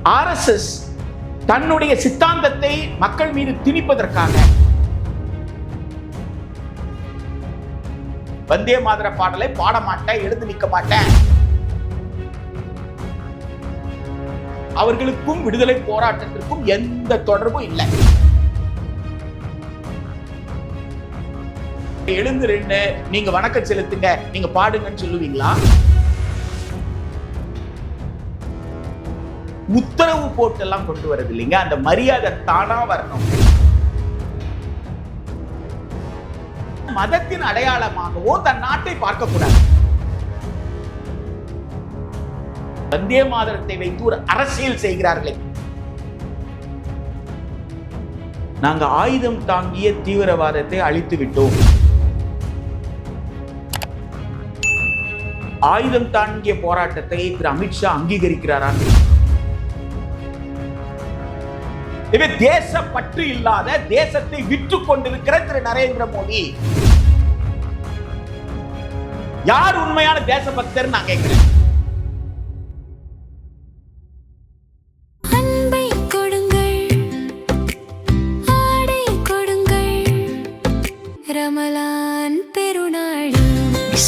RSS தன்னுடைய சித்தாந்தத்தை மக்கள் மீது திணிப்பதற்காக வந்தே மாதர பாடலை பாட மாட்டேன், எழுந்து நிற்க மாட்டேன். அவர்களுக்கும் விடுதலை போராட்டத்திற்கும் எந்த தொடர்பும் இல்லை. எழுந்து ரெண்டு நீங்க வணக்கம் செலுத்துங்க, நீங்க பாடுங்கன்னு சொல்லுவீங்களா? உத்தரவு போட்டு எல்லாம் கொண்டு வரது இல்லைங்க. அந்த மரியாதை தானா வரணும். மதத்தின் அடையாளமாகவோ தன் நாட்டை பார்க்க கூடாது. வந்தே மாதரத்தை வைத்து ஒரு அரசியல் செய்கிறார்களே. நாங்க ஆயுதம் தாங்கிய தீவிரவாதத்தை அழித்து விட்டோம். ஆயுதம் தாங்கிய போராட்டத்தை திரு அமித்ஷா அங்கீகரிக்கிறாரா? தேசப்பற்று இல்லாத, தேசத்தை விற்றுக் கொண்டிருக்கிற திரு நரேந்திர மோடி யார் உண்மையான தேசபக்தர் நான் கேட்கிறேன்.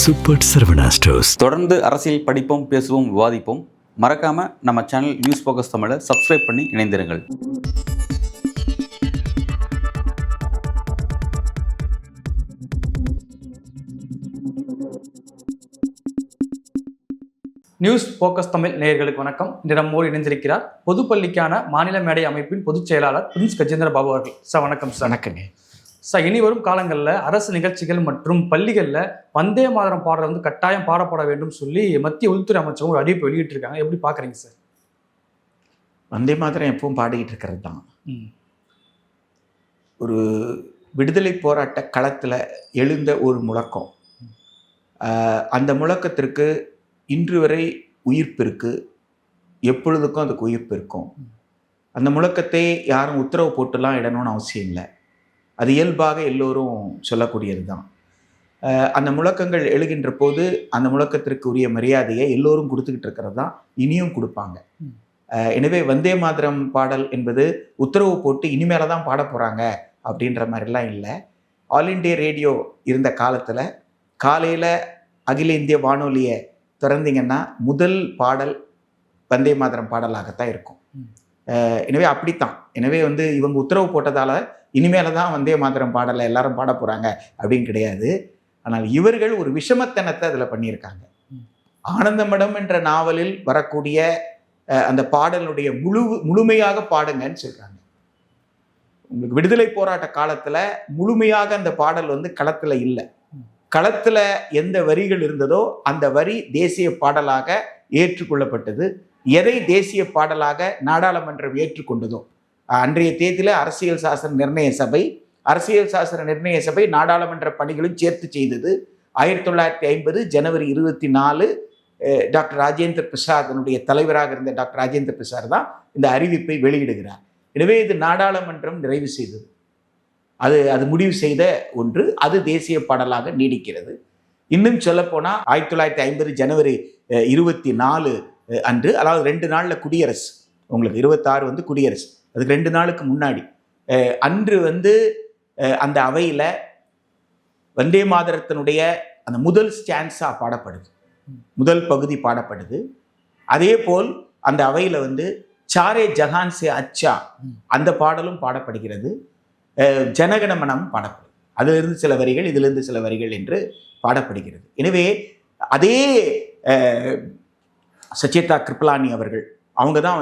Super Saravana stores. தொடர்ந்து அரசியல் படிப்போம், பேசுவோம், விவாதிப்போம். மறக்காம நம்ம சேனல் நியூஸ் ஃபோக்கஸ் தமிழை சப்ஸ்கிரைப் பண்ணி இணைந்திருங்கள். நியூஸ் ஃபோக்கஸ் தமிழ் நேயர்களுக்கு வணக்கம். இன்று நம்மோடு இணைந்திருக்கிறார் பொதுப்பள்ளிக்கான மாநில மேடை அமைப்பின் பொதுச் செயலாளர் பிரின்ஸ் கஜேந்திர பாபு அவர்கள். சார் வணக்கம். சார் வணக்கங்க. சார், இனி வரும் காலங்களில் அரசு நிகழ்ச்சிகள் மற்றும் பள்ளிகளில் வந்தே மாதரம் பாடல் வந்து கட்டாயம் பாடப்பட வேண்டும் சொல்லி மத்திய உள்துறை அமைச்சரும் ஒரு அறிவிப்பு வெளியிட்டிருக்காங்க. எப்படி பார்க்குறீங்க சார்? வந்தே மாதரம் எப்பவும் பாடிக்கிட்டு இருக்கிறது தான். ஒரு விடுதலை போராட்ட களத்தில் எழுந்த ஒரு முழக்கம். அந்த முழக்கத்திற்கு இன்று வரை உயிர்ப்பு இருக்குது. எப்பொழுதுக்கும் அதுக்கு உயிர்ப்பு இருக்கும். அந்த முழக்கத்தை யாரும் உத்தரவு போட்டுலாம் இடணும்னு அவசியம் இல்லை. அது இயல்பாக எல்லோரும் சொல்லக்கூடியது தான். அந்த முழக்கங்கள் எழுகின்ற போது அந்த முழக்கத்திற்கு உரிய மரியாதையை எல்லோரும் கொடுத்துக்கிட்டு இருக்கிறது தான், இனியும் கொடுப்பாங்க. எனவே வந்தே மாதரம் பாடல் என்பது உத்தரவு போட்டு இனிமேல தான் பாட போகிறாங்க அப்படின்ற மாதிரிலாம் இல்லை. ஆல் இண்டியா ரேடியோ இருந்த காலத்தில் காலையில் அகில இந்திய வானொலியை திறந்தீங்கன்னா முதல் பாடல் வந்தே மாதரம் பாடலாகத்தான் இருக்கும். எனவே அப்படித்தான். எனவே இவங்க உத்தரவு போட்டதால் இனிமேல தான் வந்தே மாதரம் பாடலை எல்லாரும் பாட போகிறாங்க அப்படின்னு கிடையாது. ஆனால் இவர்கள் ஒரு விஷமத்தனத்தை அதில் பண்ணியிருக்காங்க. ஆனந்தமடம் என்ற நாவலில் வரக்கூடிய அந்த பாடலுடைய முழுமையாக பாடுங்கன்னு சொல்கிறாங்க. உங்களுக்கு விடுதலை போராட்ட காலத்தில் முழுமையாக அந்த பாடல் களத்தில் இல்லை. களத்தில் எந்த வரிகள் இருந்ததோ அந்த வரி தேசிய பாடலாக ஏற்றுக்கொள்ளப்பட்டது. எதை தேசிய பாடலாக நாடாளுமன்றம் ஏற்றுக்கொண்டதோ அன்றைய தேதியில் அரசியல் சாசன நிர்ணய சபை நாடாளுமன்ற பணிகளும் சேர்த்து செய்தது. 1950 ஜனவரி 24 டாக்டர் ராஜேந்திர பிரசாதனுடைய தலைவராக இருந்த டாக்டர் ராஜேந்திர பிரசாத் தான் இந்த அறிவிப்பை வெளியிடுகிறார். எனவே இது நாடாளுமன்றம் நிறைவு செய்தது. அது முடிவு செய்த ஒன்று. அது தேசிய பாடலாக நீடிக்கிறது. இன்னும் சொல்லப்போனால் 1950 ஜனவரி 24 அன்று, அதாவது 2 நாளில் குடியரசு, உங்களுக்கு 26 குடியரசு, அதுக்கு 2 நாளுக்கு முன்னாடி அன்று அந்த அவையில் வந்தே மாதரத்தினுடைய அந்த முதல் ஸ்டான்ஸா பாடப்படுது, முதல் பகுதி பாடப்படுது. அதே போல் அந்த அவையில் சாரே ஜஹான் சே அச்சா அந்த பாடலும் பாடப்படுகிறது. ஜனகணமனம் பாடப்படுது. அதிலிருந்து சில வரிகள், இதிலிருந்து சில வரிகள் என்று பாடப்படுகிறது. எனவே அதே சச்சேதா கிருப்லானி அவர்கள், அவங்க தான்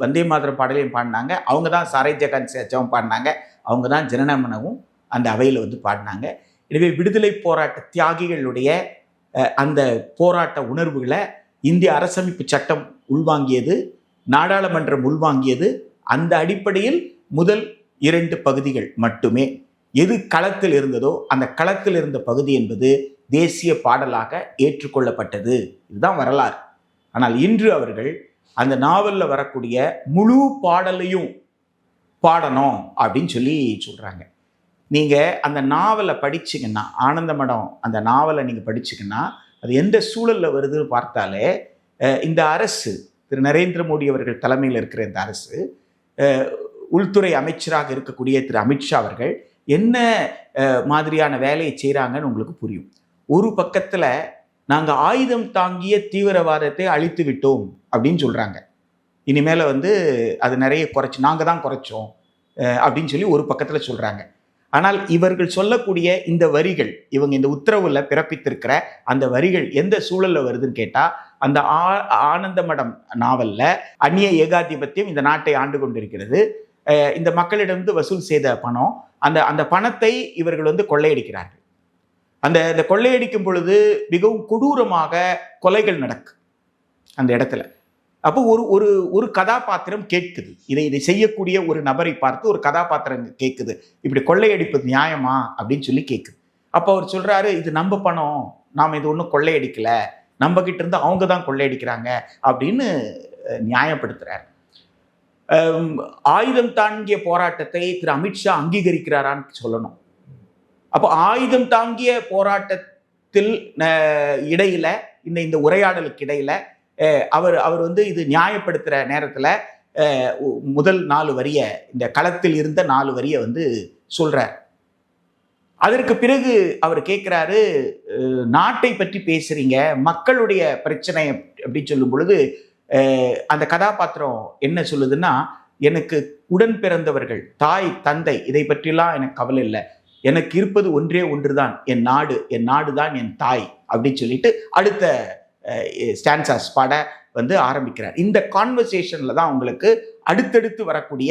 வந்தே மாதரம் பாடலையும் பாடினாங்க. அவங்க தான் சாரே ஜஹான் சே அச்சாவும் பாடினாங்க. அவங்க தான் ஜனகணமனமும் அந்த அவையில் பாடினாங்க. எனவே விடுதலை போராட்ட தியாகிகளுடைய அந்த போராட்ட உணர்வுகளை இந்திய அரசமைப்பு சட்டம் உள்வாங்கியது, நாடாளுமன்றம் உள்வாங்கியது. அந்த அடிப்படையில் முதல் 2 பகுதிகள் மட்டுமே எது களத்தில் இருந்ததோ அந்த களத்தில் இருந்த பகுதி என்பது தேசிய பாடலாக ஏற்றுக்கொள்ளப்பட்டது. இதுதான் வரலாறு. ஆனால் இன்று அவர்கள் அந்த நாவலில் வரக்கூடிய முழு பாடலையும் பாடணும் அப்படின்னு சொல்கிறாங்க. நீங்கள் அந்த நாவலை படிச்சிங்கன்னா, ஆனந்தமடம் அந்த நாவலை நீங்கள் படிச்சிங்கன்னா அது எந்த சூழலில் வருதுன்னு பார்த்தாலே இந்த அரசு திரு நரேந்திர மோடி அவர்கள் தலைமையில் இருக்கிற இந்த அரசு, உள்துறை அமைச்சராக இருக்கக்கூடிய திரு அமித்ஷா அவர்கள் என்ன மாதிரியான வேலையை செய்கிறாங்கன்னு உங்களுக்கு புரியும். ஒரு பக்கத்தில் நாங்கள் ஆயுதம் தாங்கிய தீவிரவாதத்தை அழித்து விட்டோம் அப்படின்னு சொல்கிறாங்க. இனிமேல் அது நிறைய நாங்கள் தான் குறைச்சோம் அப்படின்னு சொல்லி ஒரு பக்கத்தில் சொல்கிறாங்க. ஆனால் இவர்கள் சொல்லக்கூடிய இந்த வரிகள், இவங்க இந்த உத்தரவில் பிறப்பித்திருக்கிற அந்த வரிகள் எந்த சூழலில் வருதுன்னு கேட்டால், அந்த ஆனந்த மடம் நாவலில் அந்நிய ஏகாதிபத்தியம் இந்த நாட்டை ஆண்டு கொண்டிருக்கிறது, இந்த மக்களிடம் வசூல் செய்த பணம், அந்த பணத்தை இவர்கள் கொள்ளையடிக்கிறார்கள். அந்த கொள்ளையடிக்கும் பொழுது மிகவும் கொடூரமாக கொலைகள் நடக்கு அந்த இடத்துல. அப்போ ஒரு கதாபாத்திரம் கேட்குது, இதை செய்யக்கூடிய ஒரு நபரை பார்த்து ஒரு கதாபாத்திரம் கேட்குது, இப்படி கொள்ளையடிப்பது நியாயமா அப்படின்னு சொல்லி கேட்குது. அப்போ அவர் சொல்றாரு, இது நம்ம பணம், நாம் இது ஒன்றும் கொள்ளையடிக்கல, நம்ம கிட்ட இருந்து அவங்க தான் கொள்ளையடிக்கிறாங்க அப்படின்னு நியாயப்படுத்துறாரு. ஆயுதம் தாங்கிய போராட்டத்தை திரு அமித்ஷா அங்கீகரிக்கிறாரான்னு சொல்லணும். அப்போ ஆயுதம் தாங்கிய போராட்டத்தில் இடையில இந்த உரையாடலுக்கு இடையில அவர் இது நியாயப்படுத்துகிற நேரத்தில் முதல் 4 வரியை, இந்த களத்தில் இருந்த 4 வரியை சொல்றார். அதற்கு பிறகு அவர் கேட்குறாரு, நாட்டை பற்றி பேசுறீங்க, மக்களுடைய பிரச்சனை அப்படின்னு சொல்லும் பொழுது அந்த கதாபாத்திரம் என்ன சொல்லுதுன்னா, எனக்கு உடன் பிறந்தவர்கள், தாய் தந்தை, இதை பற்றிலாம் எனக்கு கவலை இல்லை, எனக்கு இருப்பது ஒன்றே ஒன்றுதான், என் நாடு தான் என் தாய் அப்படின்னு சொல்லிட்டு அடுத்த ஸ்டான்சாஸ் பாட ஆரம்பிக்கிறார். இந்த கான்வர்சேஷன்ல தான் உங்களுக்கு அடுத்தடுத்து வரக்கூடிய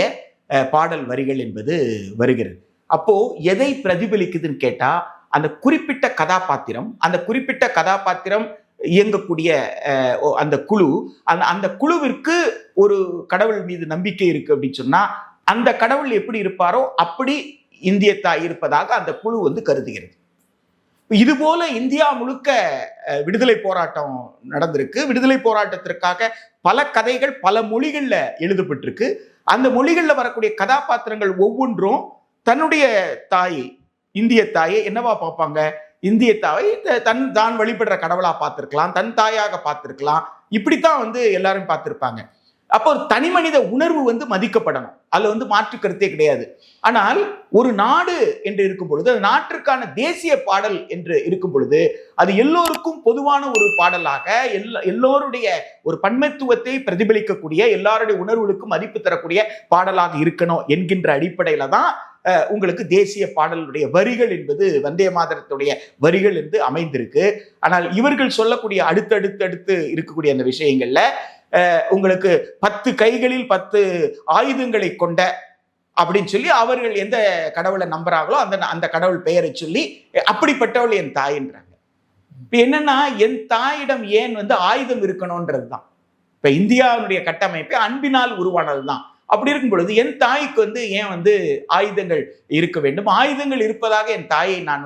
பாடல் வரிகள் என்பது வருகிறது. அப்போ எதை பிரதிபலிக்குதுன்னு கேட்டா, அந்த குறிப்பிட்ட கதாபாத்திரம் இயங்கக்கூடிய அந்த குழு, அந்த குழுவிற்கு ஒரு கடவுள் மீது நம்பிக்கை இருக்கு அப்படின்னு சொன்னா, அந்த கடவுள் எப்படி இருப்பாரோ அப்படி இந்திய தாய் இருப்பதாக அந்த குழு கருதுகிறது. இது போல இந்தியா முழுக்க விடுதலை போராட்டம் நடந்திருக்கு. விடுதலை போராட்டத்திற்காக பல கதைகள் பல மொழிகள்ல எழுதப்பட்டிருக்கு. அந்த மொழிகள்ல வரக்கூடிய கதாபாத்திரங்கள் ஒவ்வொன்றும் தன்னுடைய தாயை, இந்திய தாயை என்னவா பார்ப்பாங்க? இந்திய தாயை தான் வழிபடுற கடவுளா பார்த்திருக்கலாம், தன் தாயாக பார்த்திருக்கலாம், இப்படித்தான் எல்லாரும் பார்த்திருப்பாங்க. அப்போ ஒரு தனி மனித உணர்வு மதிக்கப்படணும், அதுல மாற்று கருத்தே கிடையாது. ஆனால் ஒரு நாடு என்று இருக்கும் பொழுது, அந்த நாட்டிற்கான தேசிய பாடல் என்று இருக்கும் பொழுது, அது எல்லோருக்கும் பொதுவான ஒரு பாடலாக, எல்லோருடைய ஒரு பன்மைத்துவத்தை பிரதிபலிக்கக்கூடிய, எல்லாருடைய உணர்வுகளுக்கும் மதிப்பு தரக்கூடிய பாடலாக இருக்கணும் என்கின்ற அடிப்படையில தான் உங்களுக்கு தேசிய பாடலுடைய வரிகள் என்பது வந்தே மாதரத்துடைய வரிகள் என்று அமைந்திருக்கு. ஆனால் இவர்கள் சொல்லக்கூடிய அடுத்தடுத்து இருக்கக்கூடிய அந்த விஷயங்கள்ல உங்களுக்கு 10 கைகளில் 10 ஆயுதங்களை கொண்ட அப்படின்னு சொல்லி அவர்கள் எந்த கடவுளை நம்புறாங்களோ அந்த கடவுள் பெயரை சொல்லி அப்படிப்பட்டவள் என் தாயின்றாங்க. இப்ப என்னன்னா, என் தாயிடம் ஏன் ஆயுதம் இருக்கணும்ன்றது தான். இப்ப இந்தியாவுடைய கட்டமைப்பே அன்பினால் உருவானது தான். அப்படி இருக்கும் பொழுது என் தாய்க்கு ஏன் ஆயுதங்கள் இருக்க வேண்டும்? ஆயுதங்கள் இருப்பதாக என் தாயை நான்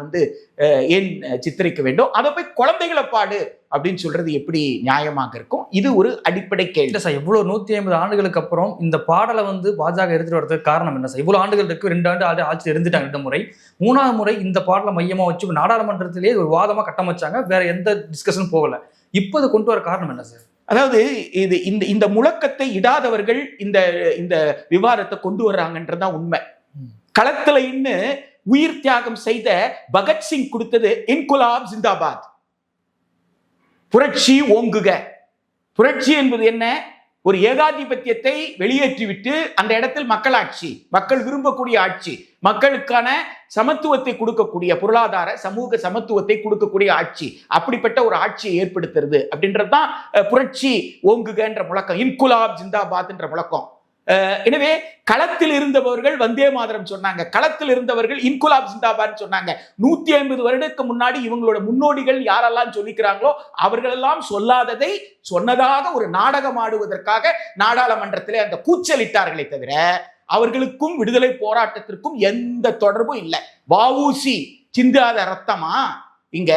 ஏன் சித்தரிக்க வேண்டும்? அதை போய் குழந்தைகளை பாடு அப்படின்னு சொல்றது எப்படி நியாயமாக இருக்கும்? இது ஒரு அடிப்படை கேள்வி சார். இவ்வளவு 150 ஆண்டுகளுக்கு அப்புறம் இந்த பாடலை பாஜக எடுத்துட்டு வரதுக்கு காரணம் என்ன சார்? இவ்வளவு ஆண்டுகள் இருக்கு, 2 ஆண்டு ஆட்சி இருந்துட்டாங்க 2 முறை. 3ஆவது முறை இந்த பாடலை மையமா வச்சு நாடாளுமன்றத்திலேயே ஒரு வாதமா கட்டமைச்சாங்க, வேற எந்த டிஸ்கஷனும் போகல. இப்போ அதை கொண்டு வர காரணம் என்ன சார்? அதாவது இந்த முழக்கத்தை இடாதவர்கள் இந்த விவாதத்தை கொண்டு வர்றாங்கன்றதுதான் உண்மை. களத்துல இன்னும் உயிர் தியாகம் செய்த பகத்சிங் கொடுத்தது இன்குலாப் ஜிந்தாபாத், புரட்சி ஓங்குக. புரட்சி என்பது என்ன? ஒரு ஏகாதிபத்தியத்தை வெளியேற்றிவிட்டு அந்த இடத்தில் மக்களாட்சி, மக்கள் விரும்பக்கூடிய ஆட்சி, மக்களுக்கான சமத்துவத்தை கொடுக்கக்கூடிய, பொருளாதார சமூக சமத்துவத்தை கொடுக்கக்கூடிய ஆட்சி, அப்படிப்பட்ட ஒரு ஆட்சியை ஏற்படுத்துறது அப்படின்றதுதான் புரட்சி ஓங்குகன்ற முழக்கம், இன்குலாப் ஜிந்தாபாத் என்ற முழக்கம். எனவே களத்தில் இருந்தவர்கள் வந்தே மாதரம் சொன்னாங்க, களத்தில் இருந்தவர்கள் இன்குலாப் ஜிந்தாபாத் சொன்னாங்க. 150 வருடத்துக்கு முன்னாடி இவங்களோட முன்னோடிகள் யாரெல்லாம் சொல்லிக்கிறாங்களோ அவர்களெல்லாம் சொல்லாததை சொன்னதாக ஒரு நாடகம் ஆடுவதற்காக நாடாளுமன்றத்திலே அந்த கூச்சலிட்டார்களே தவிர அவர்களுக்கும் விடுதலை போராட்டத்திற்கும் எந்த தொடர்பும் இல்லை. வஉசி சிந்தாத ரத்தமா? இங்க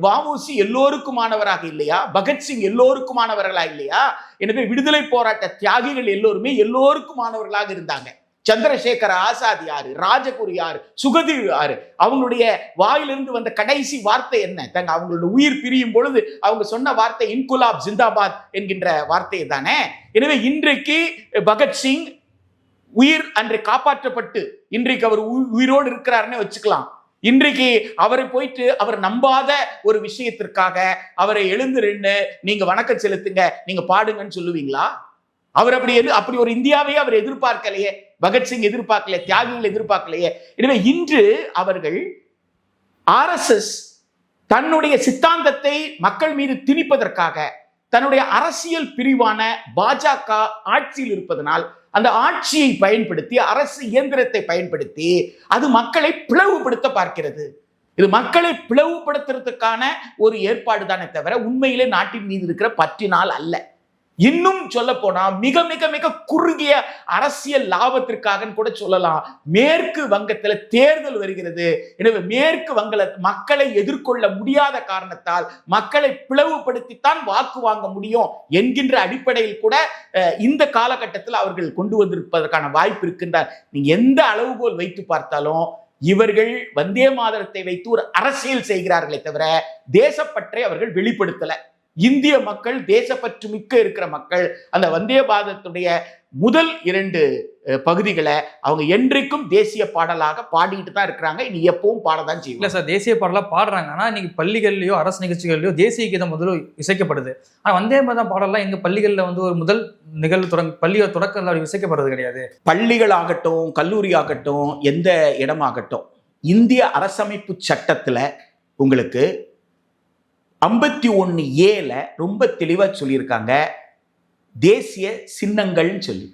வஉசி எல்லோருக்குமானவராக இல்லையா? பகத்சிங் எல்லோருக்குமானவர்களா இல்லையா? எனவே விடுதலை போராட்ட தியாகிகள் எல்லோருமே எல்லோருக்குமானவர்களாக இருந்தாங்க. சந்திரசேகர ஆசாத் யாரு, ராஜகுரு யாரு, சுகதீர் யாரு, அவங்களுடைய வாயிலிருந்து வந்த கடைசி வார்த்தை என்ன? அவங்களோட உயிர் பிரியும் பொழுது அவங்க சொன்ன வார்த்தை இன்குலாப் ஜிந்தாபாத் என்கின்ற வார்த்தை தானே. எனவே இன்றைக்கு பகத்சிங் உயிர் அன்றை காப்பாற்றப்பட்டு இன்றைக்கு அவர் உயிரோடு இருக்கிறாருன்னு வச்சுக்கலாம். இன்றைக்கு அவரை போயிட்டு அவர் நம்பாத ஒரு விஷயத்திற்காக அவரை எழுந்து நீங்க வணக்கம் செலுத்துங்க, நீங்க பாடுங்கன்னு சொல்லுவீங்களா? அவர் அப்படி ஒரு இந்தியாவையே அவர் எதிர்பார்க்கலையே, பகத்சிங் எதிர்பார்க்கலையே, தியாகிகள் எதிர்பார்க்கலையே. எனவே இன்று அவர்கள் RSS தன்னுடைய சித்தாந்தத்தை மக்கள் மீது திணிப்பதற்காக தன்னுடைய அரசியல் பிரிவான பாஜக ஆட்சியில் இருப்பதனால் அந்த ஆட்சியை பயன்படுத்தி, அரசு இயந்திரத்தை பயன்படுத்தி அது மக்களை பிளவுபடுத்த பார்க்கிறது. இது மக்களை பிளவுபடுத்துறதுக்கான ஒரு ஏற்பாடு தானே தவிர உண்மையிலே நாட்டின் மீது இருக்கிற பற்றினால் அல்ல. இன்னும் சொல்ல போனா மிக மிக மிக குறுகிய அரசியல் லாபத்திற்காக கூட சொல்லலாம். மேற்கு வங்கத்துல தேர்தல் வருகிறது. எனவே மேற்கு வங்கல மக்களை எதிர்கொள்ள முடியாத காரணத்தால் மக்களை பிளவுபடுத்தித்தான் வாக்கு வாங்க முடியும் என்கின்ற அடிப்படையில் கூட இந்த காலகட்டத்தில் அவர்கள் கொண்டு வந்திருப்பதற்கான வாய்ப்பு இருக்கின்றார். நீங்க எந்த அளவுகோல் வைத்து பார்த்தாலும் இவர்கள் வந்தே மாதரத்தை வைத்து ஒரு அரசியல் செய்கிறார்களே தவிர தேசப்பற்றை அவர்கள் வெளிப்படுத்தல. இந்திய மக்கள் தேசப்பற்று மிக்க இருக்கிற மக்கள் அந்த வந்தே பாரதத்துடைய முதல் 2 பகுதிகளை அவங்க என்றைக்கும் தேசிய பாடலாக பாடிட்டு தான் இருக்கிறாங்க. இனி எப்பவும் பாடதான் செய்யும். இல்ல சார், தேசிய பாடலா பாடுறாங்க. ஆனா இன்னைக்கு பள்ளிகள்லயோ அரசு நிகழ்ச்சிகள்லயோ தேசிய கீதம் முதல்ல இசைக்கப்படுது. ஆனா வந்தே மாதரம் பாடலாம் எங்க பள்ளிகள்ல ஒரு முதல் நிகழ்வு பள்ளியோ தொடக்கத்தில் அப்படி இசைக்கப்படுறது கிடையாது. பள்ளிகள் ஆகட்டும், கல்லூரி ஆகட்டும், எந்த இடமாகட்டும், இந்திய அரசமைப்பு சட்டத்துல உங்களுக்கு 51A ரொம்ப தெளிவா சொல்லியிருக்காங்க தேசிய சின்னங்கள்னு சொல்லி.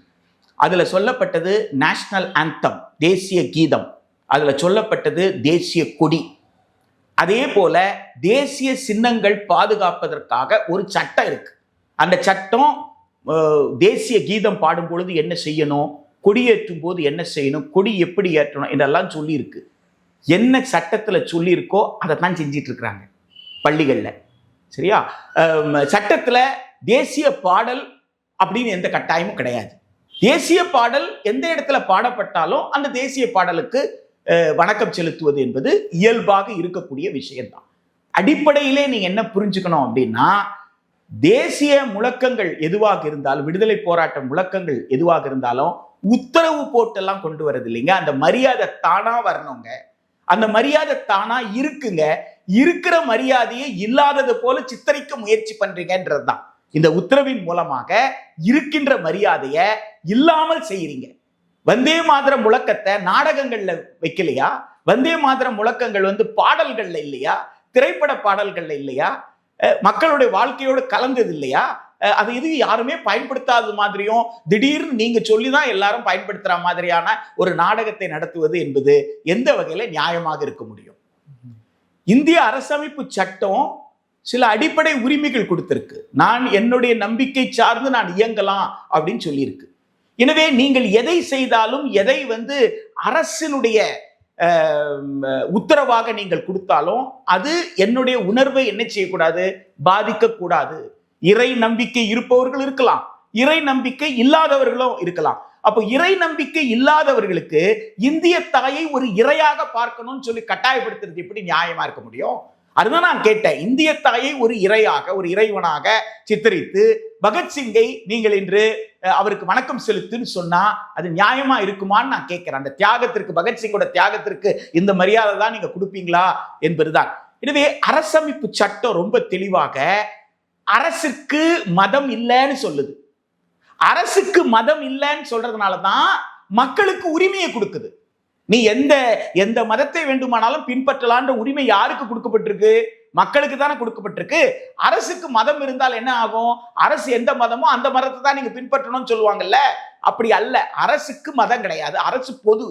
அதுல சொல்லப்பட்டது நேஷனல் ஆந்தம், தேசிய கீதம். அதுல சொல்லப்பட்டது தேசிய கொடி. அதே போல தேசிய சின்னங்கள் பாதுகாப்பதற்காக ஒரு சட்டம் இருக்கு. அந்த சட்டம் தேசிய கீதம் பாடும் பொழுது என்ன செய்யணும், கொடியேற்றும் போது என்ன செய்யணும், கொடி எப்படி ஏற்றணும் இதெல்லாம் சொல்லி இருக்கு. என்ன சட்டத்துல சொல்லி இருக்கோ அதை தான் செஞ்சிட்டு இருக்கிறாங்க பள்ளிகள்ல. சரியா? சட்டத்துல தேசிய பாடல் அப்படின்னு எந்த கட்டாயமும் கிடையாது. தேசிய பாடல் எந்த இடத்துல பாடப்பட்டாலும் அந்த தேசிய பாடலுக்கு வணக்கம் செலுத்துவது என்பது இயல்பாக இருக்கக்கூடிய விஷயம்தான். அடிப்படையிலே நீங்க என்ன புரிஞ்சுக்கணும் அப்படின்னா, தேசிய முழக்கங்கள் எதுவாக இருந்தாலும், விடுதலை போராட்ட முழக்கங்கள் எதுவாக இருந்தாலும் உத்தரவு போட்டெல்லாம் கொண்டு வரது இல்லைங்க. அந்த மரியாதை தானா வரணுங்க. அந்த மரியாதை தானா இருக்குங்க. இருக்கிற மரியாதையை இல்லாதது போல சித்தரிக்க முயற்சி பண்றீங்கன்றதுதான். இந்த உத்தரவின் மூலமாக இருக்கின்ற மரியாதையை இல்லாமல் செய்யறீங்க. வந்தே மாதரம் முழக்கத்தை நாடகங்கள்ல வைக்கலையா? வந்தே மாதரம் முழக்கங்கள் பாடல்கள்ல இல்லையா? திரைப்பட பாடல்கள்ல இல்லையா? மக்களுடைய வாழ்க்கையோடு கலந்தது இல்லையா? அது இது யாருமே பயன்படுத்தாத மாதிரியும் திடீர்னு நீங்க சொல்லிதான் எல்லாரும் பயன்படுத்துற மாதிரியான ஒரு நாடகத்தை நடத்துவது என்பது எந்த வகையில நியாயமாக இருக்க முடியும்? இந்திய அரசமைப்பு சட்டம் சில அடிப்படை உரிமைகள் கொடுத்திருக்கு. நான் என்னுடைய நம்பிக்கை சார்ந்து நான் இயங்கலாம் அப்படின்னு சொல்லியிருக்கு. எனவே நீங்கள் எதை செய்தாலும், எதை அரசினுடைய உத்தரவாக நீங்கள் கொடுத்தாலும் அது என்னுடைய உணர்வை என்ன செய்யக்கூடாது, பாதிக்க கூடாது. இறை நம்பிக்கை இருப்பவர்கள் இருக்கலாம், இறை நம்பிக்கை இல்லாதவர்களும் இருக்கலாம். அப்போ இறை நம்பிக்கை இல்லாதவர்களுக்கு இந்திய தாயை ஒரு இறையாக பார்க்கணும்னு சொல்லி கட்டாயப்படுத்துறது எப்படி நியாயமா இருக்க முடியும்? அதுதான் நான் கேட்டேன். இந்திய தாயை ஒரு இறையாக, ஒரு இறைவனாக சித்தரித்து பகத்சிங்கை நீங்கள் இன்று அவருக்கு வணக்கம் செலுத்துன்னு சொன்னா அது நியாயமா இருக்குமான்னு நான் கேட்கிறேன். அந்த தியாகத்திற்கு, பகத்சிங்கோட தியாகத்திற்கு இந்த மரியாதை தான் நீங்க கொடுப்பீங்களா என்பதுதான். எனவே அரசமைப்பு சட்டம் ரொம்ப தெளிவாக அரசுக்கு மதம் இல்லைன்னு சொல்லுது. அரசுக்கு மதம் இல்லைன்னு சொல்றதுனாலதான் மக்களுக்கு உரிமையை கொடுக்குது. நீ எந்த மதத்தை வேண்டுமானாலும் பின்பற்றலான்ற உரிமை யாருக்கு கொடுக்கப்பட்டிருக்கு? மக்களுக்கு தானே கொடுக்கப்பட்டிருக்கு. அரசுக்கு மதம் இருந்தால் என்ன ஆகும்? அரசு எந்த மதமோ அந்த மதத்தை தான் நீங்க பின்பற்றணும்னு சொல்லுவாங்கல்ல. அப்படி அல்ல. அரசுக்கு மதம் கிடையாது. அரசு பொது.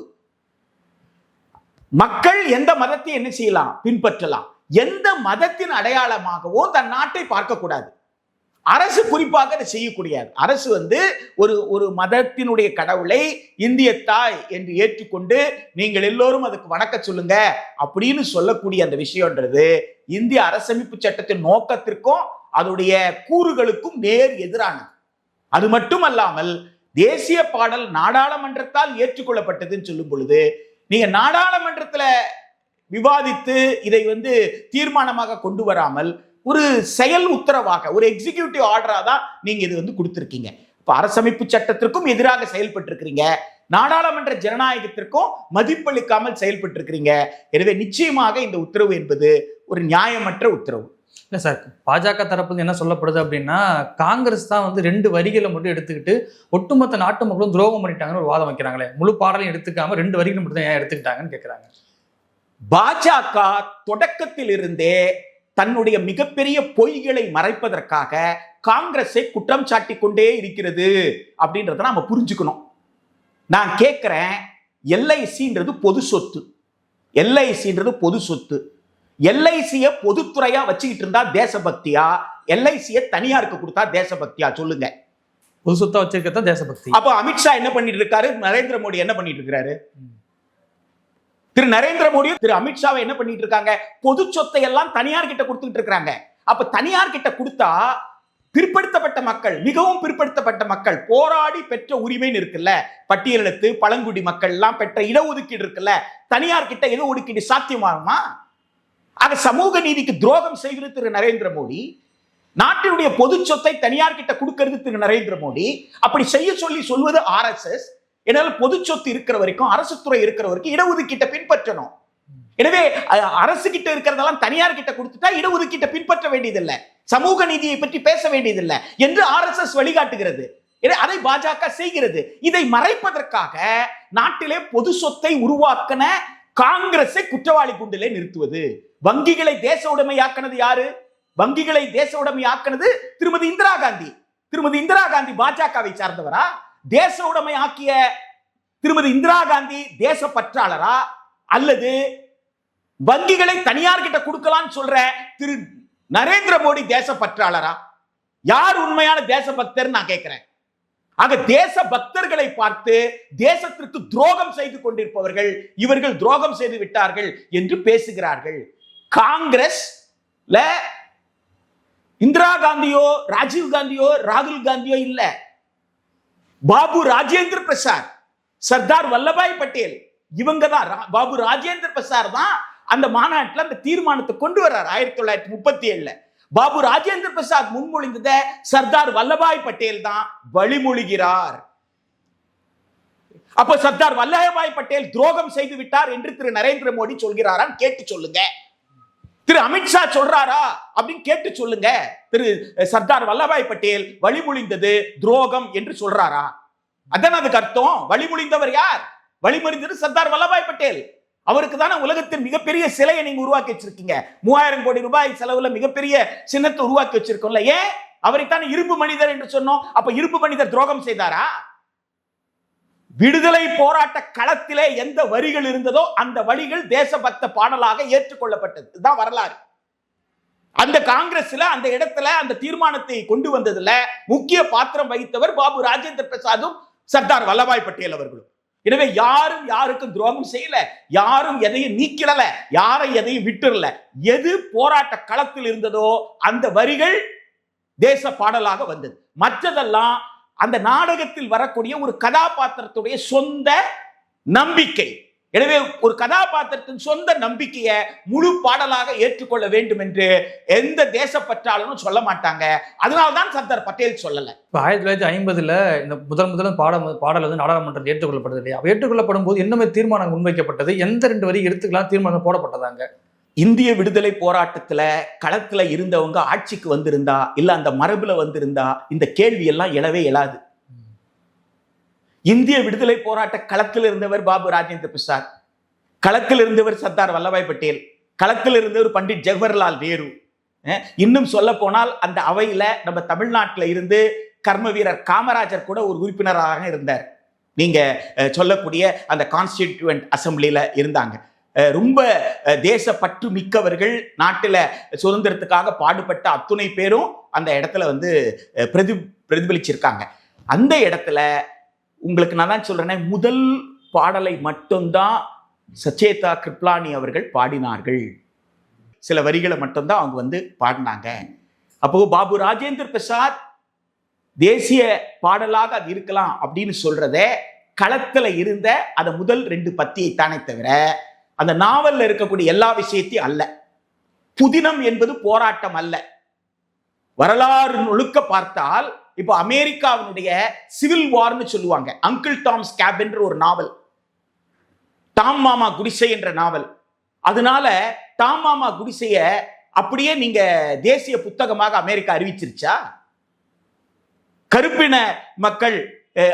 மக்கள் எந்த மதத்தை என்ன செய்யலாம், பின்பற்றலாம். எந்த மதத்தின் அடையாளமாகவும் தன் நாட்டை பார்க்கக்கூடாது. அரசு குறிப்பாக அதை செய்யக்கூடியது. அரசு ஒரு மதத்தினுடைய கடவுளை இந்திய தாய் என்று ஏற்றுக்கொண்டு நீங்கள் எல்லோரும் அதுக்கு வணக்க சொல்லுங்க அப்படின்னு சொல்லக்கூடிய அந்த விஷயம்ன்றது இந்திய அரசமைப்பு சட்டத்தின் நோக்கத்திற்கும் அதோடைய கூறுகளுக்கும் நேர் எதிரானது. அது மட்டுமல்லாமல் தேசிய பாடல் நாடாளுமன்றத்தால் ஏற்றுக்கொள்ளப்பட்டதுன்னு சொல்லும் பொழுது நீங்க நாடாளுமன்றத்துல விவாதித்து இதை தீர்மானமாக கொண்டு வராமல் ஒரு செயல் உத்தரவாக ஒரு எக்ஸிகியூட்டிவ் ஆர்டரா தான் நீங்க இது கொடுத்திருக்கீங்க. இப்ப அரசமைப்பு சட்டத்திற்கும் எதிராக செயல்பட்டு இருக்கிறீங்க, நாடாளுமன்ற ஜனநாயகத்திற்கும் மதிப்பளிக்காமல் செயல்பட்டு இருக்கிறீங்க. எனவே நிச்சயமாக இந்த உத்தரவு என்பது ஒரு நியாயமற்ற உத்தரவு. இல்லை சார், பாஜக தரப்புல என்ன சொல்லப்படுது அப்படின்னா காங்கிரஸ் தான் 2 வரிகளை மட்டும் எடுத்துக்கிட்டு ஒட்டுமொத்த நாட்டு மக்களும் துரோகம் பண்ணிட்டாங்கன்னு ஒரு வாதம் வைக்கிறாங்களே. முழு பாடலையும் எடுத்துக்காம 2 வரிகள் மட்டும் தான் ஏன் எடுத்துக்கிட்டாங்கன்னு கேட்கிறாங்க. பாஜக தொடக்கத்தில் இருந்தே தன்னுடைய மிகப்பெரிய பொய்களை மறைப்பதற்காக காங்கிரஸை குற்றம் சாட்டி கொண்டே இருக்கிறது அப்படின்றத நாம புரிஞ்சுக்கணும். நான் கேட்கிறேன், எல்ஐசின்றது பொது சொத்து, எல்ஐசின்றது பொது சொத்து. எல்ஐசியை பொதுத்துறையா வச்சுக்கிட்டு இருந்தா தேசபக்தியா, எல்ஐசியை தனியாருக்கு கொடுத்தா தேசபக்தியா? சொல்லுங்க. பொது சொத்தா வச்சிருக்கதான் தேசபக்தி. அப்போ அமித்ஷா என்ன பண்ணிட்டு இருக்காரு, நரேந்திர மோடி என்ன பண்ணிட்டு இருக்காரு? திரு நரேந்திர மோடியும் திரு அமித்ஷாவை என்ன பண்ணிட்டு இருக்காங்க? பொது சொத்தை எல்லாம் தனியார் கிட்ட கொடுத்துட்டு இருக்காங்க. அப்ப தனியார் கிட்ட கொடுத்தா பிற்படுத்தப்பட்ட மக்கள், மிகவும் பிற்படுத்தப்பட்ட மக்கள் போராடி பெற்ற உரிமைன்னு இருக்குல்ல, பட்டியலினத்து பழங்குடி மக்கள் எல்லாம் பெற்ற இடஒதுக்கீடு இருக்குல்ல, தனியார் கிட்ட இடஒதுக்கீடு சாத்தியமாகுமா? ஆக சமூக நீதிக்கு துரோகம் செய்கிறது திரு நரேந்திர மோடி. நாட்டினுடைய பொது சொத்தை தனியார் கிட்ட கொடுக்கிறது திரு நரேந்திர மோடி. அப்படி செய்ய சொல்லி சொல்வது RSS. என்னால் பொது சொத்து இருக்கிற வரைக்கும், அரசு துறை இருக்கிற வரைக்கும் இடஒதுக்கீட்டை பின்பற்றணும். எனவே அரசு கிட்ட இருக்கிறதெல்லாம் தனியார் கிட்ட கொடுத்துட்டா இடஒதுக்கீட்டை பின்பற்ற வேண்டியதில்லை, சமூக நீதியை பற்றி பேச வேண்டியதில்லை என்று RSS வழிகாட்டுகிறது. அதை பாஜக செய்கிறது. இதை மறைப்பதற்காக நாட்டிலே பொது சொத்தை உருவாக்கின காங்கிரஸை குற்றவாளி குண்டிலே நிறுத்துவது. வங்கிகளை தேச உடைமையாக்கினது யாரு? வங்கிகளை தேச உடைமையாக்கினது திருமதி இந்திரா காந்தி. திருமதி இந்திரா காந்தி பாஜகவை சார்ந்தவரா? தேச உடைமை ஆக்கிய திருமதி இந்திரா காந்தி தேச பற்றாளரா, அல்லது வங்கிகளை தனியார் கிட்ட கொடுக்கலாம் சொல்ற திரு நரேந்திர மோடி தேச பற்றாளரா? யார் உண்மையான தேசபக்தர் நான் கேட்கிறேன். ஆக தேச பக்தர்களை பார்த்து தேசத்திற்கு துரோகம் செய்து கொண்டிருப்பவர்கள் இவர்கள் துரோகம் செய்து விட்டார்கள் என்று பேசுகிறார்கள். காங்கிரஸ்ல இந்திரா காந்தியோ ராஜீவ் காந்தியோ ராகுல் காந்தியோ இல்ல, பாபு ராஜேந்திர பிரசாத், சர்தார் வல்லபாய் பட்டேல், இவங்க தான். பாபு ராஜேந்திர பிரசாத் தான் அந்த மாநாட்டில் அந்த தீர்மானத்தை கொண்டு வர்றார் 1937. பாபு ராஜேந்திர பிரசாத் முன்மொழிந்தத சர்தார் வல்லபாய் பட்டேல் தான் வழிமொழிகிறார். அப்ப சர்தார் வல்லபாய் பட்டேல் துரோகம் செய்து விட்டார் என்று திரு நரேந்திர மோடி சொல்கிறாரா? கேட்டு சொல்லுங்க. திரு அமித்ஷா சொல்றாரா அப்படின்னு கேட்டு சொல்லுங்க. திரு சர்தார் வல்லபாய் பட்டேல் வழிமொழிந்தது துரோகம் என்று சொல்றாரா? அதான் அதுக்கு அர்த்தம். வழிமொழிந்தவர் யார்? வழிமொழிந்தது சர்தார் வல்லபாய் பட்டேல். அவருக்கு தானே உலகத்தின் மிகப்பெரிய சிலையை நீங்க உருவாக்கி வச்சிருக்கீங்க. 3000 கோடி ரூபாய் செலவுல மிகப்பெரிய சின்னத்தை உருவாக்கி வச்சிருக்கோம்ல. ஏன் அவரைத்தானே இரும்பு மனிதர் என்று சொன்னோம்? அப்ப இரும்பு மனிதர் துரோகம் செய்தாரா? விடுதலை போராட்ட களத்திலே எந்த வரிகள் இருந்ததோ அந்த வரிகள் தேசபக்த பாடலாக ஏற்றுக்கொள்ளப்பட்டது. இதுதான் வரலாறு. அந்த காங்கிரஸ்ல அந்த இடத்துல அந்த தீர்மானத்தை கொண்டு வந்ததுல முக்கிய பாத்திரம் வகித்தவர் பாபு ராஜேந்திர பிரசாதும் சர்தார் வல்லபாய் பட்டேல் அவர்களும். எனவே யாரும் யாருக்கும் துரோகம் செய்யல, யாரும் எதையும் நீக்கிடல, யாரை எதையும் விட்டுறல. எது போராட்ட களத்தில் இருந்ததோ அந்த வரிகள் தேச பாடலாக வந்தது. மற்றதெல்லாம் அந்த நாடகத்தில் வரக்கூடிய ஒரு கதாபாத்திரத்துடைய சொந்த நம்பிக்கை. எனவே ஒரு கதாபாத்திரத்தின் சொந்த நம்பிக்கையை முழு பாடலாக ஏற்றுக்கொள்ள வேண்டும் என்று எந்த தேசப்பற்றாளரும் சொல்ல மாட்டாங்க. அதனால்தான் சர்தார் பட்டேல் சொல்லல. 1950 இந்த முதல் பாடல் நாடாளுமன்றத்தில் ஏற்றுக்கொள்ளப்படுது இல்லையா? ஏற்றுக்கொள்ளப்படும் போது என்ன தீர்மானம் முன்வைக்கப்பட்டது? எந்த 2 வரி எடுத்துக்கலாம் தீர்மானம் போடப்பட்டதாங்க? இந்திய விடுதலை போராட்டத்துல களத்துல இருந்தவங்க ஆட்சிக்கு வந்திருந்தா, இல்ல அந்த மரபுல வந்திருந்தா இந்த கேள்வி எல்லாம் எழவே எழாது. இந்திய விடுதலை போராட்ட களத்தில் இருந்தவர் பாபு ராஜேந்திர பிரசாத், களத்தில் இருந்தவர் சர்தார் வல்லபாய் பட்டேல், களத்தில் இருந்தவர் பண்டிட் ஜவஹர்லால் நேரு. இன்னும் சொல்ல போனால் அந்த அவையில நம்ம தமிழ்நாட்டில் இருந்து கர்ம வீரர் காமராஜர் கூட ஒரு உறுப்பினராக இருந்தார். நீங்க சொல்லக்கூடிய அந்த கான்ஸ்டிடியூவன்ட் அசம்பிளில இருந்தாங்க. ரொம்ப தேசப்பற்று மிக்கவர்கள், நாட்டில் சுதந்திரத்துக்காக பாடுபட்ட அத்துணை பேரும் அந்த இடத்துல பிரதிபலிச்சிருக்காங்க. அந்த இடத்துல உங்களுக்கு நான் தான் சொல்றேன், முதல் பாடலை மட்டும்தான் சச்சேதா கிருப்லானி அவர்கள் பாடினார்கள். சில வரிகளை மட்டும்தான் அவங்க பாடினாங்க. அப்போ பாபு ராஜேந்திர பிரசாத் தேசிய பாடலாக அது இருக்கலாம் அப்படின்னு சொல்றத களத்துல இருந்த அந்த முதல் 2 பத்தியை தானே தவிர அந்த நாவல்ல இருக்கக்கூடிய எல்லா விஷயத்தையும் அல்ல. புதினம் என்பது போராட்டம் அல்ல. வரலாறு முழுக்க பார்த்தால் இப்போ அமெரிக்காவினுடைய சிவில் வார்னு சொல்லுவாங்க. அங்கிள் டாம்ஸ் கேபின் ஒரு நாவல், டாம் மாமா குடிசை என்ற நாவல். அதனால டாம் மாமா குடிசைய அப்படியே நீங்க தேசிய புத்தகமாக அமெரிக்கா அறிவிச்சிருச்சா? கருப்பின மக்கள்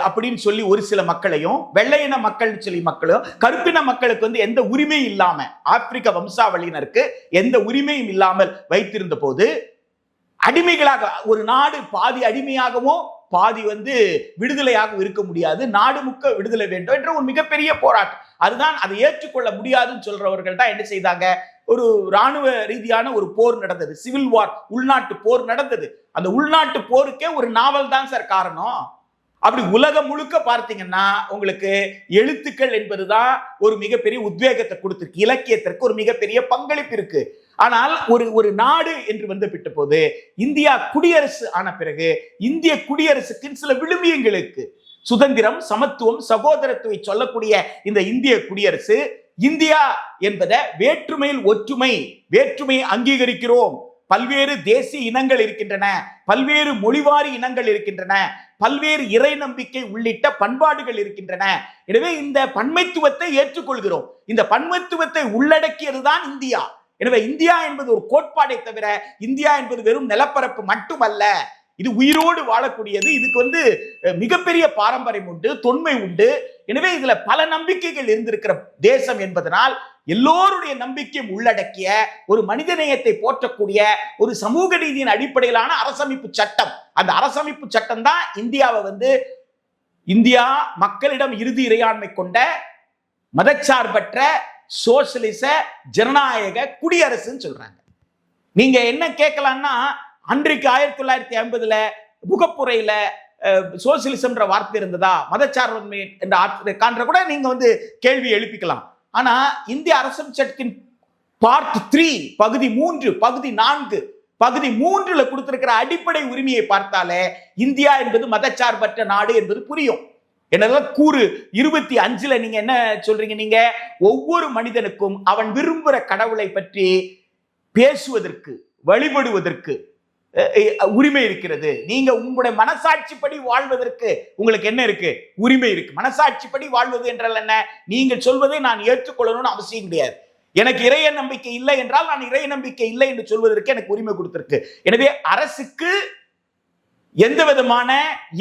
அப்படின்னு சொல்லி ஒரு சில மக்களையும், வெள்ளையின மக்கள் சொல்லி மக்களும், கருப்பின மக்களுக்கு வந்து எந்த உரிமையும் இல்லாம, ஆப்பிரிக்க வம்சாவளியினருக்கு எந்த உரிமையும் இல்லாமல் வைத்திருந்த போது அடிமைகளாக ஒரு நாடு பாதி அடிமையாகவும் பாதி வந்து விடுதலையாக இருக்க முடியாது, நாடு முக்க விடுதலை வேண்டும் என்ற ஒரு மிகப்பெரிய போராட்டம். அதுதான் அதை ஏற்றுக்கொள்ள முடியாதுன்னு சொல்றவர்கள் தான் என்ன செய்தாங்க, ஒரு இராணுவ ரீதியான ஒரு போர் நடந்தது, சிவில் வார், உள்நாட்டு போர் நடந்தது. அந்த உள்நாட்டு போருக்கே ஒரு நாவல் தான் சார் காரணம். அப்படி உலகம் முழுக்க பார்த்தீங்கன்னா உங்களுக்கு எழுத்துக்கள் என்பதுதான் ஒரு மிகப்பெரிய உத்வேகத்தை கொடுத்திருக்கு, இலக்கியத்திற்கு ஒரு மிகப்பெரிய பங்களிப்பு இருக்கு. ஆனால் ஒரு நாடு என்று வந்துவிட்ட போது, இந்தியா குடியரசு ஆன பிறகு இந்திய குடியரசுக்கு சில விழுமியங்களுக்கு, சுதந்திரம், சமத்துவம், சகோதரத்துவை சொல்லக்கூடிய இந்த இந்திய குடியரசு, இந்தியா என்பதை வேற்றுமையில் ஒற்றுமை, வேற்றுமையை அங்கீகரிக்கிறோம், பல்வேறு தேசிய இனங்கள் இருக்கின்றன, பல்வேறு மொழிவாரி இனங்கள் இருக்கின்றன, பல்வேறு இறை நம்பிக்கை உள்ளிட்ட பண்பாடுகள் இருக்கின்றன. எனவே இந்த பன்மைத்துவத்தை ஏற்றுக்கொள்கிறோம். இந்த பன்மைத்துவத்தை உள்ளடக்கியதுதான் இந்தியா. எனவே இந்தியா என்பது ஒரு கோட்பாடை தவிர இந்தியா என்பது வெறும் நிலப்பரப்பு மட்டுமல்ல, இது உயிரோடு வாழக்கூடியது. இதுக்கு வந்து மிகப்பெரிய பாரம்பரியம் உண்டு, தொன்மை உண்டு. எனவே இதுல பல நம்பிக்கைகள் இருந்திருக்கிற தேசம் என்பதனால் எல்லோருடைய நம்பிக்கையும் உள்ளடக்கிய ஒரு மனிதநேயத்தை போற்றக்கூடிய ஒரு சமூக நீதியின் அடிப்படையிலான அரசமைப்பு சட்டம், அந்த அரசமைப்பு சட்டம் தான் இந்தியாவை வந்து இந்தியா மக்களிடம் இறுதி இறையாண்மை கொண்ட மதச்சார்பற்ற சோசியலிச ஜனநாயக குடியரசுன்னு சொல்றாங்க. நீங்க என்ன கேட்கலாம்னா, அன்றைக்கு 1950 முகப்புரையில சோசியலிசம்ன்ற வார்த்தை இருந்ததா, மதச்சார்பன்மை என்ற காண்ற கூட நீங்க வந்து கேள்வி எழுப்பிக்கலாம். ஆனா இந்திய அரசியல் சட்டத்தின் பார்ட் 3 பகுதி 3 பகுதி 4 பகுதி 3ல கொடுத்திருக்கிற அடிப்படை உரிமையை பார்த்தாலே இந்தியா என்பது மதச்சார்பற்ற நாடு என்பது புரியும். என்னதான் கூறு 25ல நீங்க என்ன சொல்றீங்க, நீங்க ஒவ்வொரு மனிதனுக்கும் அவன் விரும்புகிற கடவுளை பற்றி பேசுவதற்கு, வழிபடுவதற்கு உரிமை இருக்கிறது. நீங்க உங்களுடைய மனசாட்சிப்படி வாழ்வதற்கு உங்களுக்கு என்ன இருக்கு, உரிமை இருக்கு. மனசாட்சிப்படி வாழ்வது என்றால் என்ன, நீங்கள் சொல்வதை நான் ஏற்றுக்கொள்ளணும்னு அவசியம் கிடையாது. எனக்கு இறைய நம்பிக்கை இல்லை என்றால் நான் இறைய நம்பிக்கை இல்லை என்று சொல்வதற்கு எனக்கு உரிமை கொடுத்திருக்கு. எனவே அரசுக்கு எந்த விதமான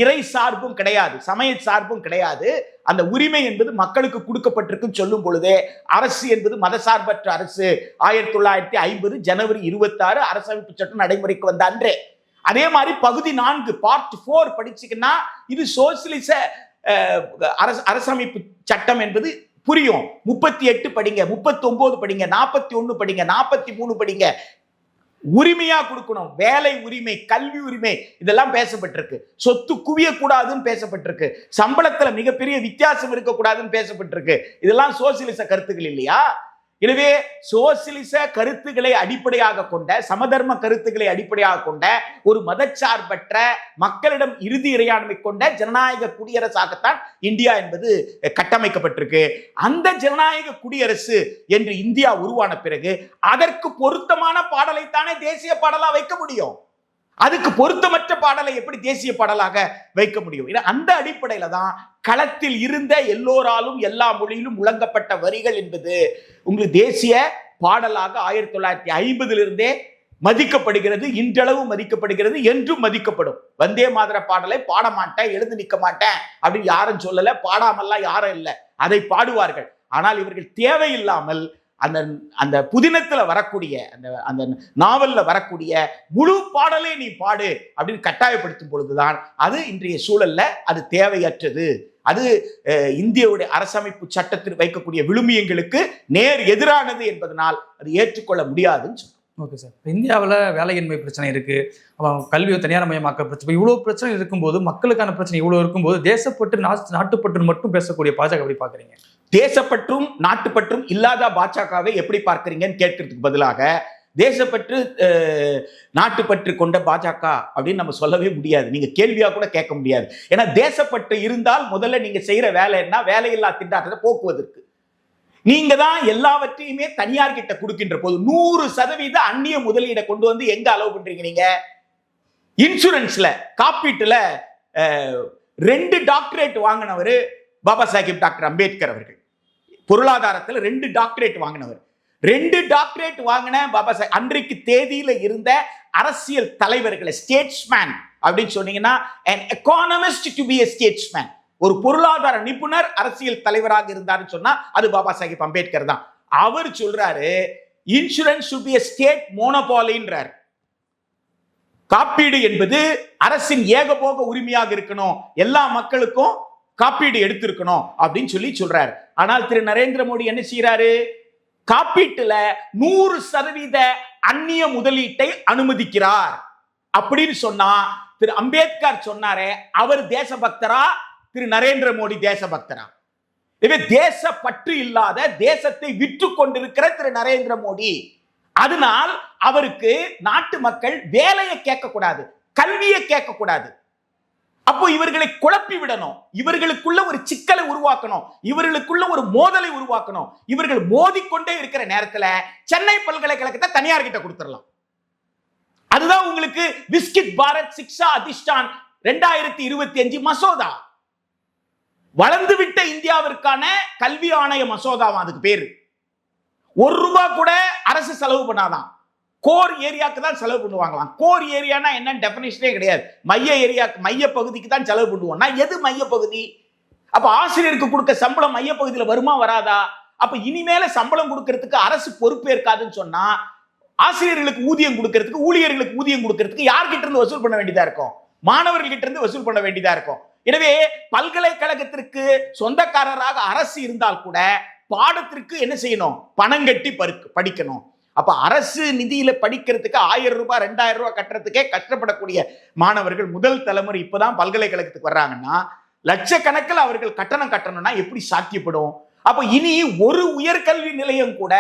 இறை சார்பும் கிடையாது, சமய சார்பும் கிடையாது. அந்த உரிமை என்பது மக்களுக்கு கொடுக்கப்பட்டிருக்கு சொல்லும் பொழுதே அரசு என்பது மதசார்பற்ற அரசு. 1950 ஜனவரி 26 அரசமைப்பு சட்டம் நடைமுறைக்கு வந்த அன்றே. அதே மாதிரி பகுதி 4 பார்ட் 4 படிச்சீங்கன்னா இது சோசியலிச அரசமைப்பு சட்டம் என்பது புரியும். 38 படிங்க, 39 படிங்க, 41 படிங்க, 43 படிங்க. உரிமையா கொடுக்கணும். வேலை உரிமை, கல்வி உரிமை இதெல்லாம் பேசப்பட்டிருக்கு. சொத்து குவியக்கூடாதுன்னு பேசப்பட்டிருக்கு. சம்பளத்துல மிகப்பெரிய வித்தியாசம் இருக்கக்கூடாதுன்னு பேசப்பட்டிருக்கு. இதெல்லாம் சோசியலிச கருத்துக்கள் இல்லையா? எனவே சோசியலிச கருத்துக்களை அடிப்படையாக கொண்ட, சமதர்ம கருத்துக்களை அடிப்படையாக கொண்ட ஒரு மதச்சார்பற்ற மக்களிடம் இறுதி இறையாண்மை கொண்ட ஜனநாயக குடியரசாகத்தான் இந்தியா என்பது கட்டமைக்கப்பட்டிருக்கு. அந்த ஜனநாயக குடியரசு என்று இந்தியா உருவான பிறகு அதற்கு பொருத்தமான பாடலைத்தானே தேசிய பாடலா வைக்க முடியும். அதுக்கு பொருத்தமற்ற பாடலை எப்படி தேசிய பாடலாக வைக்க முடியும்? அந்த அடிப்படையில தான் களத்தில் இருந்த எல்லோராலும் எல்லா மொழியிலும் முழங்கப்பட்ட வரிகள் என்பது உங்களுக்கு தேசிய பாடலாக 1950 மதிக்கப்படுகிறது. இன்றளவு மதிக்கப்படுகிறது, என்றும் மதிக்கப்படும். வந்தே மாதர பாடலை பாட மாட்டேன், எழுந்து நிற்க மாட்டேன் அப்படின்னு யாரும் சொல்லல, பாடாமல்லாம் யாரும் இல்லை, அதை பாடுவார்கள். ஆனால் இவர்கள் தேவையில்லாமல் அந்த அந்த புதினத்துல வரக்கூடிய அந்த நாவல்ல வரக்கூடிய முழு பாடலை நீ பாடு அப்படின்னு கட்டாயப்படுத்தும் பொழுதுதான் அது இன்றைய சூழல்ல அது தேவையற்றது. அது இந்தியாவுடைய அரசமைப்பு சட்டத்தில் வைக்கக்கூடிய விழுமியங்களுக்கு நேர் எதிரானது என்பதனால் அது ஏற்றுக்கொள்ள முடியாதுன்னு சொல்றோம். Okay sir. இந்தியாவில் வேலையின்மை பிரச்சனை இருக்கு, கல்வியை தனியார் மயமாக்க பிரச்சனை, இவ்வளவு பிரச்சனை இருக்கும்போது, மக்களுக்கான பிரச்சனை இவ்வளவு இருக்கும்போது, தேசப்பற்று நாட்டுப்பற்று மட்டும் பேசக்கூடிய பாஜக எப்படி பாக்குறீங்க? தேசப்பற்றும் நாட்டுப்பற்றும் இல்லாத பாஜகவை எப்படி பார்க்கிறீங்கன்னு கேட்கறதுக்கு பதிலாக தேசப்பற்று நாட்டுப்பற்று கொண்ட பாஜக அப்படின்னு நம்ம சொல்லவே முடியாது. நீங்க கேள்வியா கூட கேட்க முடியாது. ஏன்னா தேசப்பற்று இருந்தால் முதல்ல நீங்க செய்யற வேலை என்ன? வேலையில்லா திண்டாட்டத்தை போக்குவதற்கு. நீங்க தான் எல்லாவற்றையுமே தனியார் கிட்ட கொடுக்கின்ற போது 100% அந்நிய முதலீடை கொண்டு வந்து எங்க அலோவ் பண்றீங்க? நீங்க இன்சூரன்ஸ்ல, காப்பீட்டுல 2 டாக்டரேட் வாங்கினவர் பாபா சாஹிப் டாக்டர் அம்பேத்கர் அவர்கள். பொருளாதாரத்தில் 2 டாக்டரேட் வாங்கினவர். 2 டாக்டரேட் வாங்கின பாபா சாஹிப் அன்றைக்கு தேதியில இருந்த அரசியல் தலைவர்களை ஸ்டேட்ஸ்மேன் அப்படின்னு சொன்னீங்கன்னா an economist to be a statesman, ஒரு பொருளாதார நிபுணர் அரசியல் தலைவராக இருந்தாருன்னு சொன்னா அது பாபா சாஹிப் அம்பேத்கர் தான். அவர் சொல்றாரு insurance should be a state monopolyன்றார். காப்பீடு என்பது அரசின் ஏகபோக உரிமையாக இருக்கணும், எல்லா மக்களுக்கும் காப்பீடு எடுத்திருக்கணும் அப்படின்னு சொல்றாரு. ஆனால் திரு நரேந்திர மோடி என்ன செய்யறாரு? காப்பீட்டுல 100% அந்நிய முதலீட்டை அனுமதிக்கிறார். அப்படின்னு சொன்னா திரு அம்பேத்கர் சொன்னாரே, அவர் தேசபக்தரா, திரு நரேந்திர மோடி தேசபக்தரா? எனவே தேசப்பற்று இல்லாத, தேசத்தை விற்று கொண்டிருக்கிற திரு நரேந்திர மோடி. அதனால் அவருக்கு நாட்டு மக்கள் வேலையை கேட்கக்கூடாது, கல்வியை கேட்கக்கூடாது. அப்போ இவர்களை குழப்பி விடணும், இவர்களுக்குள்ள ஒரு சிக்கலை உருவாக்கணும், இவர்களுக்குள்ள ஒரு மோதலை உருவாக்கணும். இவர்கள் மோதிக்கொண்டே இருக்கிற நேரத்துல சென்னை பல்கலைக்கழகத்தை தனியார் கிட்ட கொடுத்துடலாம். அதுதான் உங்களுக்கு விஸ்கிட் பாரத் சிக்ஷா அதிஷ்டான் 2025 மசோதா. வளர்ந்துவிட்ட இந்தியாவிற்கான கல்வி ஆணைய மசோதாவா அதுக்கு பேரு. ₹1 கூட அரசு செலவு பண்ணாதான், கோர் ஏரியாக்கு தான் செலவு பண்ணுவாங்களாம். கோர் ஏரியானா என்ன டெபினிஷனே கிடையாது. மைய ஏரியா, மைய பகுதிக்கு தான் செலவு பண்ணுவோம். எது மைய பகுதி? அப்ப ஆசிரியருக்கு கொடுக்க சம்பளம் மைய பகுதியில் வருமா வராதா? அப்ப இனிமேல சம்பளம் கொடுக்கறதுக்கு அரசு பொறுப்பேற்காதுன்னு சொன்னா ஆசிரியர்களுக்கு ஊதியம் கொடுக்கறதுக்கு, ஊழியர்களுக்கு ஊதியம் கொடுக்கறதுக்கு யார்கிட்ட இருந்து வசூல் பண்ண வேண்டியதா இருக்கும்? மாணவர்கள் கிட்ட இருந்து வசூல் பண்ண வேண்டியதா இருக்கும். எனவே பல்கலைக்கழகத்திற்கு சொந்தக்காரராக அரசு இருந்தால் கூட பாடத்திற்கு என்ன செய்யணும்? பணம் கட்டி படிக்கணும். அப்ப அரசு நிதியில படிக்கிறதுக்கு ₹1000 ₹2000 கட்டுறதுக்கே கஷ்டப்படக்கூடிய மாணவர்கள் முதல் தலைமுறை இப்பதான் பல்கலைக்கழகத்துக்கு வர்றாங்கன்னா லட்சக்கணக்கில் அவர்கள் கட்டணம் கட்டணும்னா எப்படி சாத்தியப்படும்? அப்ப இனி ஒரு உயர்கல்வி நிலையம் கூட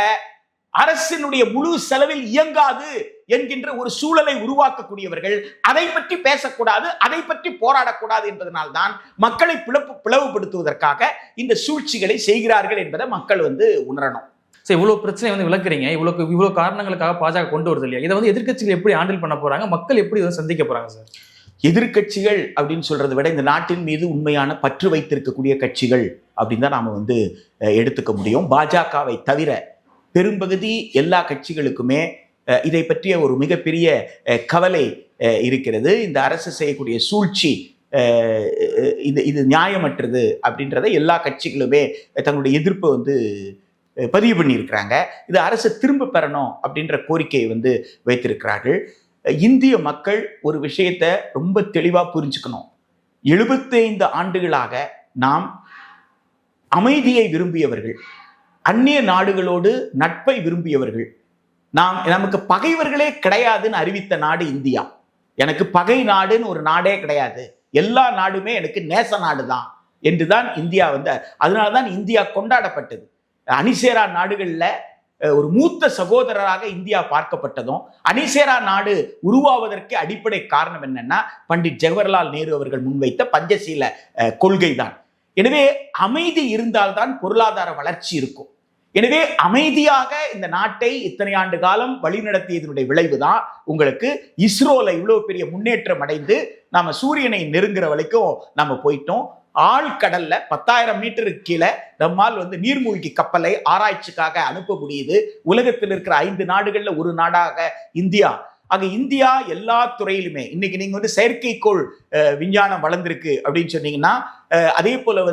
அரசினுடைய முழு செலவில் இயங்காது என்கின்ற ஒரு சூழலை உருவாக்கக்கூடியவர்கள் அதை பற்றி பேசக்கூடாது, அதை பற்றி போராடக்கூடாது என்பதனால்தான் மக்களை பிளவுபடுத்துவதற்காக இந்த சூழ்ச்சிகளை செய்கிறார்கள் என்பதை மக்கள் உணரணும். சரி, இவ்வளவு பிரச்சனை விளக்குறீங்க, இவ்வளவு காரணங்களுக்காக பாஜக கொண்டு வருது இல்லையா? இதை எதிர்க்கட்சிகள் எப்படி ஹேண்டில் பண்ண போறாங்க? மக்கள் எப்படி இதை சந்திக்க போறாங்க சார்? எதிர்க்கட்சிகள் அப்படின்னு சொல்றதை விட இந்த நாட்டின் மீது உண்மையான பற்று வைத்திருக்கக்கூடிய கட்சிகள் அப்படின்னு தான் நாம எடுத்துக்க முடியும். பாஜகவை தவிர பெரும்பகுதி எல்லா கட்சிகளுக்குமே இதை பற்றிய ஒரு மிகப்பெரிய கவலை இருக்கிறது. இந்த அரசு செய்யக்கூடிய சூழ்ச்சி இது நியாயமற்றது அப்படின்றத எல்லா கட்சிகளுமே தங்களுடைய எதிர்ப்பை பதிவு பண்ணியிருக்கிறாங்க. இது அரசு திரும்ப பெறணும் அப்படின்ற கோரிக்கையை வைத்திருக்கிறார்கள். இந்திய மக்கள் ஒரு விஷயத்தை ரொம்ப தெளிவாக புரிஞ்சுக்கணும். 75 ஆண்டுகளாக நாம் அமைதியை விரும்பியவர்கள், அந்நிய நாடுகளோடு நட்பை விரும்பியவர்கள், நமக்கு பகைவர்களே கிடையாதுன்னு அறிவித்த நாடு இந்தியா. எனக்கு பகை நாடுன்னு ஒரு நாடே கிடையாது, எல்லா நாடுமே எனக்கு நேச நாடு தான் என்றுதான் இந்தியா அதனாலதான் இந்தியா கொண்டாடப்பட்டது. அணிசேரா நாடுகள்ல ஒரு மூத்த சகோதரராக இந்தியா பார்க்கப்பட்டதும், அணிசேரா நாடு உருவாவதற்கு அடிப்படை காரணம் என்னன்னா பண்டிட் ஜவஹர்லால் நேரு அவர்கள் முன்வைத்த பஞ்சசீல கொள்கை தான். எனவே அமைதி இருந்தால்தான் பொருளாதார வளர்ச்சி இருக்கும். எனவே அமைதியாக இந்த நாட்டை இத்தனை ஆண்டு காலம் வழிநடத்தியதனுடைய விளைவுதான் உங்களுக்கு இஸ்ரோல இவ்வளவு பெரிய முன்னேற்றம் அடைந்து நாம சூரியனை நெருங்குற வரைக்கும் நாம போயிட்டோம். ஆழ்கடல்ல 10,000 மீட்டருக்கு கீழே நம்மால் நீர்மூழ்கி கப்பலை ஆராய்ச்சிக்காக அனுப்ப முடியுது. உலகத்தில் இருக்கிற 5 நாடுகள்ல ஒரு நாடாக இந்தியா. ஆக இந்தியா எல்லா துறையிலுமே இன்னைக்கு நீங்க செயற்கைக்கோள் விஞ்ஞானம் வளர்ந்திருக்கு அப்படின்னு சொன்னீங்கன்னா, அதே போல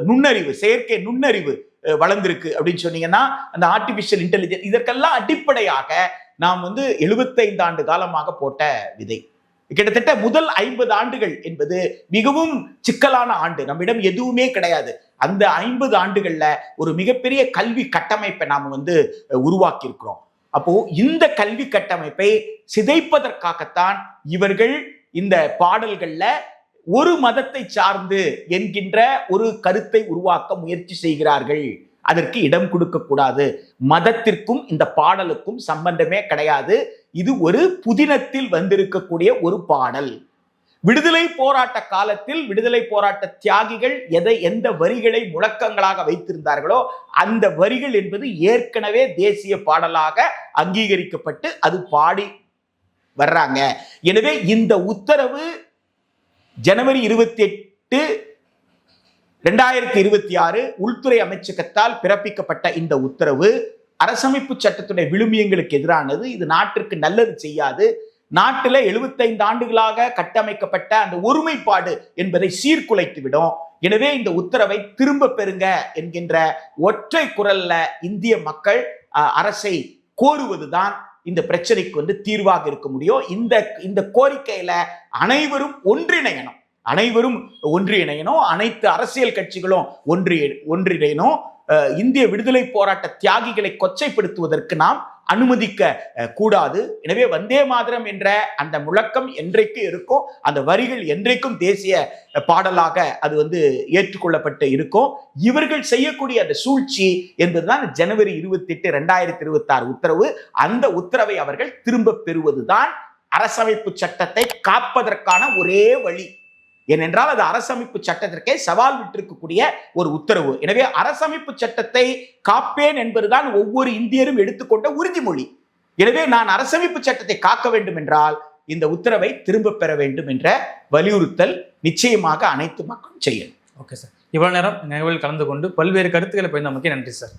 நுண்ணறிவு, செயற்கை நுண்ணறிவு வளர்ந்திருக்கு அப்படின்னு சொன்னீங்கன்னா, அந்த ஆர்டிபிஷியல் இன்டெலிஜென்ஸ், இதற்கெல்லாம் அடிப்படையாக நாம் 75 ஆண்டு காலமாக போட்ட விதை. கிட்டத்தட்ட முதல் 50 ஆண்டுகள் என்பது மிகவும் சிக்கலான ஆண்டு. நம்மிடம் எதுவுமே கிடையாது. அந்த 50 ஆண்டுகள்ல ஒரு மிகப்பெரிய கல்வி கட்டமைப்பை நாம் உருவாக்கி இருக்கிறோம். அப்போ இந்த கல்வி கட்டமைப்பை சிதைப்பதற்காகத்தான் இவர்கள் இந்த பாடல்கள்ல ஒரு மதத்தை சார்ந்து என்கின்ற ஒரு கருத்தை உருவாக்க முயற்சி செய்கிறார்கள் அதற்கு இடம் கொடுக்க கூடாது. மதத்திற்கும் இந்த பாடலுக்கும் சம்பந்தமே கிடையாது. இது ஒரு புதினத்தில் வந்திருக்கக்கூடிய ஒரு பாடல். விடுதலை போராட்ட காலத்தில் விடுதலை போராட்ட தியாகிகள் எந்த வரிகளை முழக்கங்களாக வைத்திருந்தார்களோ அந்த வரிகள் என்பது ஏற்கனவே தேசிய பாடலாக அங்கீகரிக்கப்பட்டு அது பாடி வர்றாங்க. எனவே இந்த உத்தரவு ஜனவரி 28, 2026 உள்துறை அமைச்சகத்தால் பிறப்பிக்கப்பட்ட இந்த உத்தரவு அரசமைப்பு சட்டத்துடைய விழுமியங்களுக்கு எதிரானது. இது நாட்டிற்கு நல்லது செய்யாது. நாட்டில் 75 ஆண்டுகளாக கட்டமைக்கப்பட்ட அந்த ஒருமைப்பாடு என்பதை சீர்குலைத்து விடும். எனவே இந்த உத்தரவை திரும்ப பெறுங்க என்கின்ற ஒற்றை குரல்ல இந்திய மக்கள் அரசை கோருவதுதான் இந்த பிரச்சனைக்கு தீர்வாக இருக்க முடியும். இந்த கோரிக்கையில அனைவரும் ஒன்றிணையணும். அனைத்து அரசியல் கட்சிகளும் ஒன்றிணையணும். இந்திய விடுதலை போராட்ட தியாகிகளை கொச்சைப்படுத்துவதற்கு நாம் அனுமதிக்க கூடாது. எனவே வந்தே மாதரம் என்ற அந்த முழக்கம் என்றைக்கு இருக்கும், அந்த வரிகள் என்றைக்கும் தேசிய பாடலாக அது ஏற்றுக்கொள்ளப்பட்டு இருக்கும். இவர்கள் செய்யக்கூடிய அந்த சூழ்ச்சி என்பதுதான் ஜனவரி 28, 2026 உத்தரவு. அந்த உத்தரவை அவர்கள் திரும்ப பெறுவதுதான் அரசமைப்பு சட்டத்தை காப்பதற்கான ஒரே வழி. ஏனென்றால் அது அரசமைப்பு சட்டத்திற்கே சவால் விட்டிருக்கக்கூடிய ஒரு உத்தரவு. எனவே அரசமைப்பு சட்டத்தை காப்பேன் என்பதுதான் ஒவ்வொரு இந்தியரும் எடுத்துக்கொண்ட உறுதிமொழி. எனவே நான் அரசமைப்பு சட்டத்தை காக்க வேண்டும் என்றால் இந்த உத்தரவை திரும்ப பெற வேண்டும் என்ற வலியுறுத்தல் நிச்சயமாக அனைத்து மக்களும் செய்யணும். ஓகே சார், இவ்வளவு நேரம் நிகழ்வில் கலந்து கொண்டு பல்வேறு கருத்துக்களை பகிர்ந்தமைக்கு நன்றி சார்.